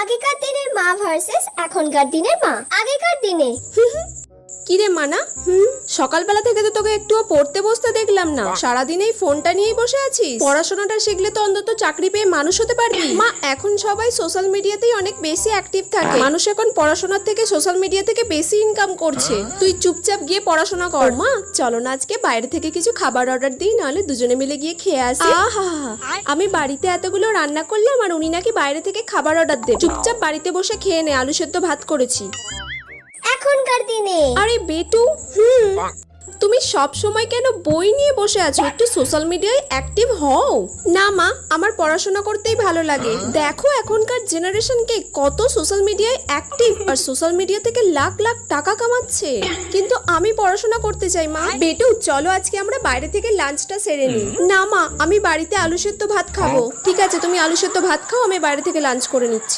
আগেকার দিনের মা ভার্সেস এখনকার দিনের মা। আগেকার দিনে কিরে মানা, সকালবেলা থেকে তো তোকে একটুও পড়তে বসতে দেখলাম না, সারাদিন এই ফোনটা নিয়েই বসে আছিস। পড়াশোনাটা শিখলে তো অন্তত চাকরি পেয়ে মানুষ হতে পারবি। মা, এখন সবাই সোশ্যাল মিডিয়াতেই অনেক বেশি অ্যাক্টিভ থাকে। মানুষ এখন পড়াশোনার থেকে সোশ্যাল মিডিয়া থেকে বেশি ইনকাম করছে। তুই চুপচাপ গিয়ে পড়াশোনা কর। মা, চলো না আজকে বাইরে থেকে কিছু খাবার অর্ডার দিই, নাহলে দুজনে মিলে গিয়ে খেয়ে আসি। আহা, আমি বাড়িতে এতগুলো রান্না করলাম আর উনি নাকি বাইরে থেকে খাবার অর্ডার দেবে। চুপচাপ বাড়িতে বসে খেয়ে নে, আলু সেদ্ধ ভাত করেছি। এখনকার দিনে আরে বেটু, তুমি সব সময় কেন বই নিয়ে বসে আছো? একটু সোশ্যাল মিডিয়ায় অ্যাক্টিভ হও না। মা, আমার পড়াশোনা করতেই ভালো লাগে। দেখো এখনকার জেনারেশনকে কত সোশ্যাল মিডিয়ায় অ্যাক্টিভ, আর সোশ্যাল মিডিয়া থেকে লাখ লাখ টাকা কামাচ্ছে, কিন্তু আমি পড়াশোনা করতে চাই। মা, বেটু চলো আজকে আমরা বাইরে থেকে লাঞ্চটা সেরে নিই। না মা, আমি বাড়িতে আলু সেদ্ধ ভাত খাবো। ঠিক আছে, তুমি আলু সেদ্ধ ভাত খাও, আমি বাইরে থেকে লাঞ্চ করে নিচ্ছি।